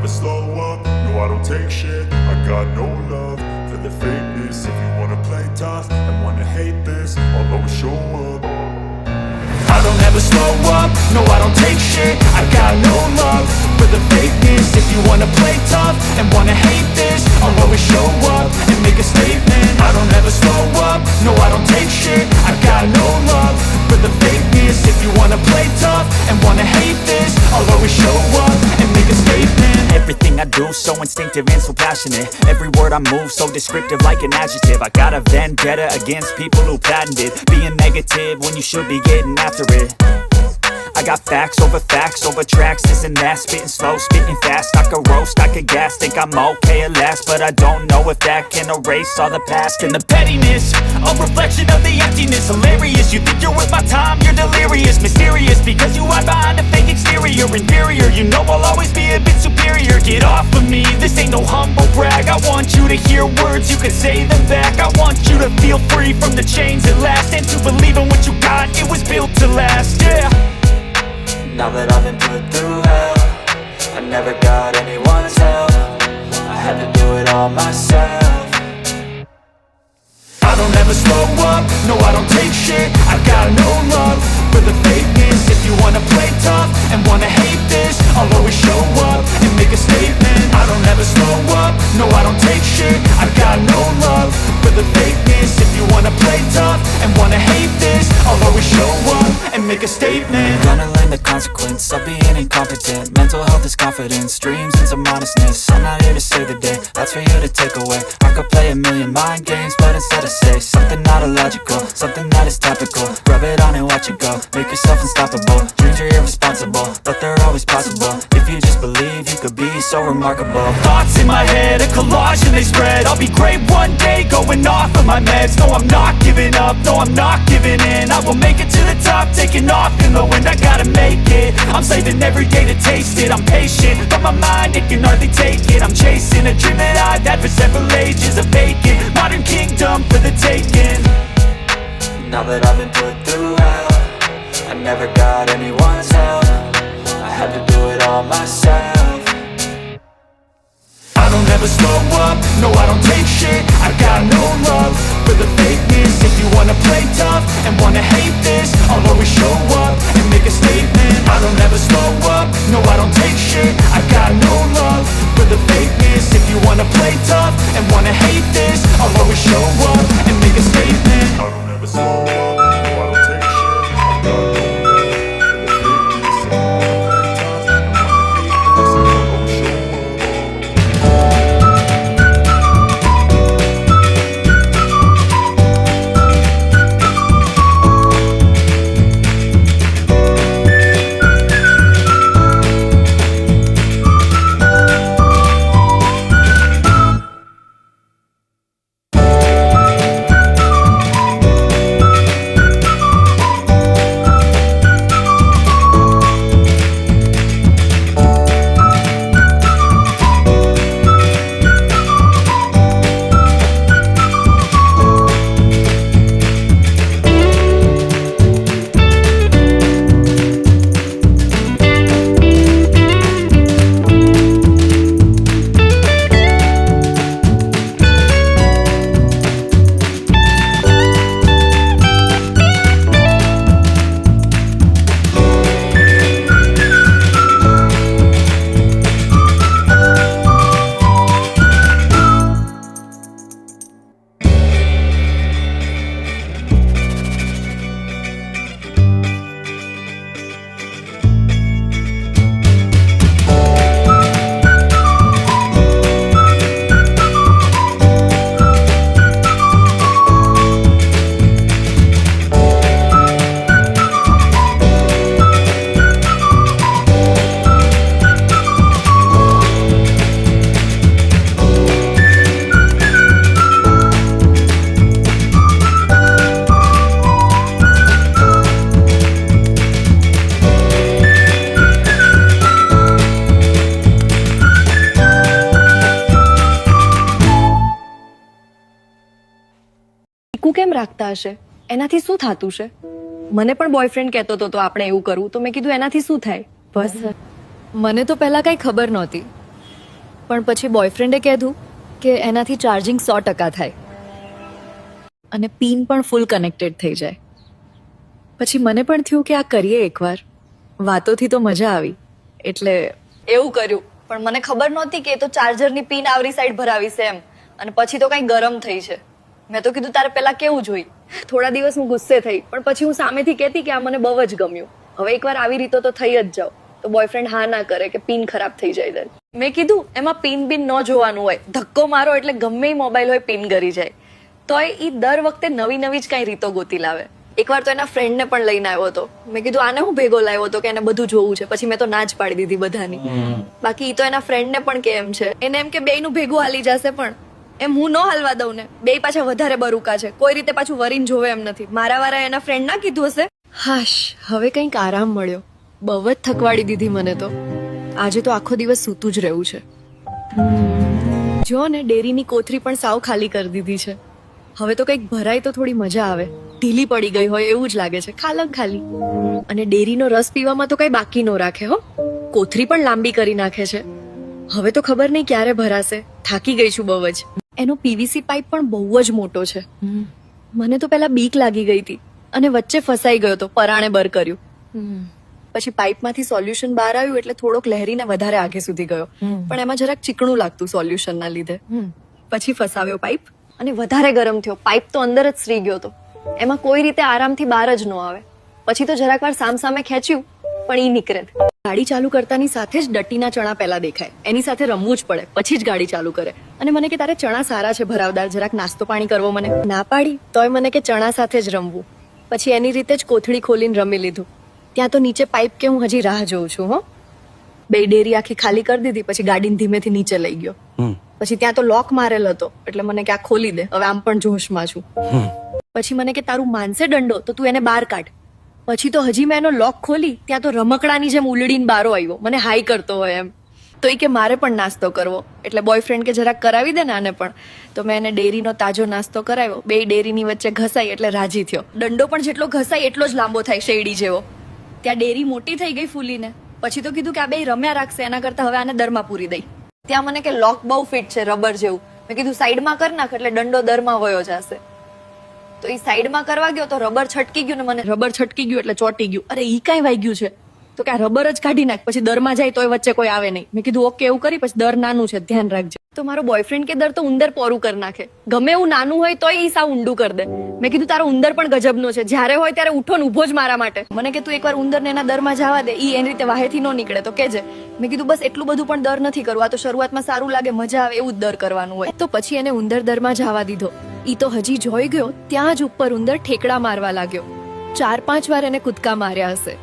slow up, no I don't take shit. I got no love for the fakeness. If you wanna play tough and wanna hate this, I'll always show up. I don't ever slow up, no I don't take shit. I got no love for the fakeness. If you wanna play tough and wanna hate this, I'll always show up and make a statement. I don't ever slow up, no I don't take shit. I got no love for the fakeness. If you wanna play tough and wanna hate this, I'll always show up and make a statement. Everything I do so instinctive and so passionate. Every word I move so descriptive like an adjective. I got a vendetta against people who patented being negative when you should be getting after it. I got facts over tracks, this and that. Spitting slow, spitting fast. I could roast, I could gas. Think I'm okay at last, but I don't know if that can erase all the past. And the pettiness, a reflection of the emptiness. Hilarious, you think you're worth my time, you're delirious. Mysterious, because you hide behind a fake exterior. Inferior, you know I'll always be a bit superior. Get off of me, this ain't no humble brag. I want you to hear words, you can say them back. I want you to feel free from the chains at last, and to believe in what you got, it was built to last, yeah. Now that I've been put through hell, I never got anyone's help. I had to do it all myself. I don't ever slow up, no I don't take shit. I got no love for the fakeness. If you wanna play tough and wanna hate this, I'll always show up and make a statement. I don't ever slow up, no I don't take shit. I got no love for the fakeness. If you wanna play tough and wanna hate this, I'll always show up and make a statement. Gonna learn the consequence of being incompetent. Mental health is confidence, dreams and some modestness. I'm not here to save the day, that's for you to take away. I could play a million mind games, but instead I say something not illogical, something that is topical. Rub it on and watch it go, make yourself unstoppable. Dreams are irresponsible, but they're always possible. If you just believe, you could be so remarkable. Thoughts in my head, a collage and they spread. I'll be great one day, going off of my meds. No, I'm not giving up, no, I'm not giving in. I will make it to the top, taking off in the wind. I gotta make it, I'm saving every day to taste it. I'm patient, but my mind, it can hardly take it. I'm chasing a dream that I've had for several ages. A vacant, modern kingdom for the taking. Now that I've been put through hell, I never got anyone's help. I had to do it all myself. I don't ever slow up, no I don't take shit. I got no love for the fakeness. If you wanna play tough and wanna hate this, I'll always show up and make a statement. I don't ever slow up, no I don't take shit. I got no love for the fakeness. If you wanna play tough and wanna hate this, I'll always show up and make a statement. I don't ever slow up, no I don't take shit. I got no love for the fakeness. If you wanna play tough and wanna hate this, I'll always show up. Tiku કેમ રાખતા હશે? એનાથી શું થાતું છે? મને પણ boyfriend કહેતો હતો તો આપણે એવું કરવું, તો મેં કીધું એનાથી શું થાય? બસ મને તો પહેલા કઈ ખબર નહોતી, પણ પછી બોયફ્રેન્ડે કીધું કે એનાથી ચાર્જિંગ 100% થાય અને પિન પણ ફૂલ કનેક્ટેડ થઈ જાય. પછી મને પણ થયું કે આ કરીએ એકવાર. વાતોથી તો મજા આવી એટલે એવું કર્યું. પણ મને ખબર નહોતી કે એ તો ચાર્જરની પિન આવરી સાઈડ ભરાવી છે એમ. અને પછી તો કંઈ ગરમ થઈ છે. મેં તો કીધું તારે પહેલા કેવું જોઈ. થોડા દિવસ હું ગુસ્સે થઈ પણ પછી હું સામેથી કહેતી કે આ મને બહુ જ ગમ્યું. હવે એકવાર આવી રીતે તો થઈ જ જાવ. તો બોયફ્રેન્ડ હા ના કરે કે પિન ખરાબ થઈ જાય ત્યારે. મેં કીધું એમાં પિન બિન ન જોવાનું હોય. ધક્કો મારો એટલે ગમે એ મોબાઈલ હોય પિન કરી જાય. તોય એ દર વખતે નવી નવી જ કાંઈ રીતો ગોતી લાવે. એકવાર તો એના ફ્રેન્ડને પણ લઈને આવ્યો હતો. મેં કીધું આને હું ભેગો લાવ્યો હતો કે એને બધું જોવું છે. પછી મેં તો ના જ પાડી દીધી બધાની. બાકી એ તો એના ફ્રેન્ડને પણ કે એમ છે. એને એમ કે બેયનું ભેગું હાલી જશે પણ એમ હું ન હાલવા દઉં ને. બેય પાછા વધારે બરુકા છે. કોઈ રીતે પાછું વરીને જોવે એમ નથી. મારા વાળા એના ફ્રેન્ડ ના કીધું હશે. હાશ હવે કંઈક આરામ મળ્યો. બહુ જ થકવાડી દીધી મને તો. આજે તો આખો દિવસ સૂતું જ રહેવું છે. જો ને ડેરીની કોથરી પણ સાવ ખાલી કરી દીધી છે. હવે તો કંઈક ભરાય તો થોડી મજા આવે. ઢીલી પડી ગઈ હોય એવું જ લાગે છે. ખાલમ ખાલી. અને ડેરીનો રસ પીવામાં તો કઈ બાકી ન રાખે હો. કોથરી પણ લાંબી કરી નાખે છે. હવે તો ખબર નહીં ક્યારે ભરાશે. થાકી ગઈ છું બહુ જ. એનો પીવીસી પાઇપ પણ બહુ જ મોટો છે. મને તો પહેલા બીક લાગી ગઈ હતી અને વચ્ચે ફસાઈ ગયો તો પરાણે બર કર્યું. પછી પાઇપમાંથી સોલ્યુશન બહાર આવ્યું એટલે થોડોક લહેરીને વધારે આગે સુધી ગયો. પણ એમાં જરાક ચીકણું લાગતું સોલ્યુશનના લીધે. પછી ફસાવ્યો પાઇપ અને વધારે ગરમ થયો. પાઇપ તો અંદર જ સરી ગયો હતો. એમાં કોઈ રીતે આરામથી બહાર જ ન આવે. પછી તો જરાક વાર સામે ખેંચ્યું પણ ઈ નીકળે. ગાડી ચાલુ કરતાની સાથે જ ડટ્ટીના ચણા પહેલા દેખાય. એની સાથે રમવું જ પડે પછી જ ગાડી ચાલુ કરે. અને મને કે તારે ચણા સારા છે ભરાવદાર, જરાક નાસ્તો પાણી કરવો. મને ના પાડી તોય મને કે ચણા સાથે જ રમવું. પછી એની રીતે જ કોથળી ખોલીને રમી લીધું. ત્યાં તો નીચે પાઇપ કે હું હજી રાહ જોઉં છું. હો બે ડેરી આખી ખાલી કરી દીધી. પછી ગાડીને ધીમેથી નીચે લઈ ગયો. પછી ત્યાં તો લોક મારેલ હતો એટલે મને કે આ ખોલી દે. હવે આમ પણ જોશમાં છું. પછી મને કે તારું માનસે દંડો તો તું એને બહાર કાઢ. પછી તો હજી મેં એનો લોક ખોલી ત્યાં તો રમકડાની જેમ ઉલડીને બારો આવ્યો. મને હાઈ કરતો હોય એમ. તો એ કે મારે પણ નાસ્તો કરવો. એટલે બોયફ્રેન્ડ કે જરાક કરાવી દે ને આને પણ. તો મેં એને ડેરીનો તાજો નાસ્તો કરાવ્યો. બે ડેરીની વચ્ચે ઘસાઈ એટલે રાજી થયો. દંડો પણ જેટલો ઘસાય એટલો જ લાંબો થાય શેરડી જેવો. ત્યાં ડેરી મોટી થઈ ગઈ ફૂલીને. પછી તો કીધું કે આ બે રમ્યા રાખશે એના કરતા હવે આને દરમાં પૂરી દઈ. ત્યાં મને કે લોક બહુ ફિટ છે રબર જેવું. મેં કીધું સાઈડમાં કર નાખ એટલે દંડો દરમાં વયો જશે. તો એ સાઈડમાં કરવા ગયો તો રબર છટકી ગયું ને મને રબર છટકી ગયું એટલે ચોટી ગયું. અરે ઈ કાંઈ વાગ્યું છે? તો કે આ રબર જ કાઢી નાખ પછી દરમાં જાય તોય વચ્ચે કોઈ આવે નહીં. મેં કીધું ઓકે એવું કરી. પછી દર નાનું છે ધ્યાન રાખજે. તો મારો બોયફ્રેન્ડ કે દર તો ઉંદર પોરું કરી નાખે. ગમે એવું નાનું હોય તોય ઈ સાવ ઊંડું કરી દે. મેં કીધું તારો ઉંદર પણ ગજબનો છે. જ્યારે હોય ત્યારે ઉઠો ને ઉભો જ મારા માટે. મને કે તું એકવાર ઉંદરને એના દરમાં જવા દે. ઈ એની રીતે વાહેથી ન નીકળે તો કેજે. મેં કીધું બસ એટલું બધું પણ દર નથી કરવું. આ તો શરૂઆતમાં સારું લાગે મજા આવે એવું જ દર કરવાનું હોય. તો પછી એને ઉંદર દરમાં જવા દીધો. ઈ તો હજી જોઈ ગયો ત્યાં જ ઉપર ઉંદર ઠેકડા મારવા લાગ્યો. 4-5 વાર એને કૂદકા માર્યા હશે.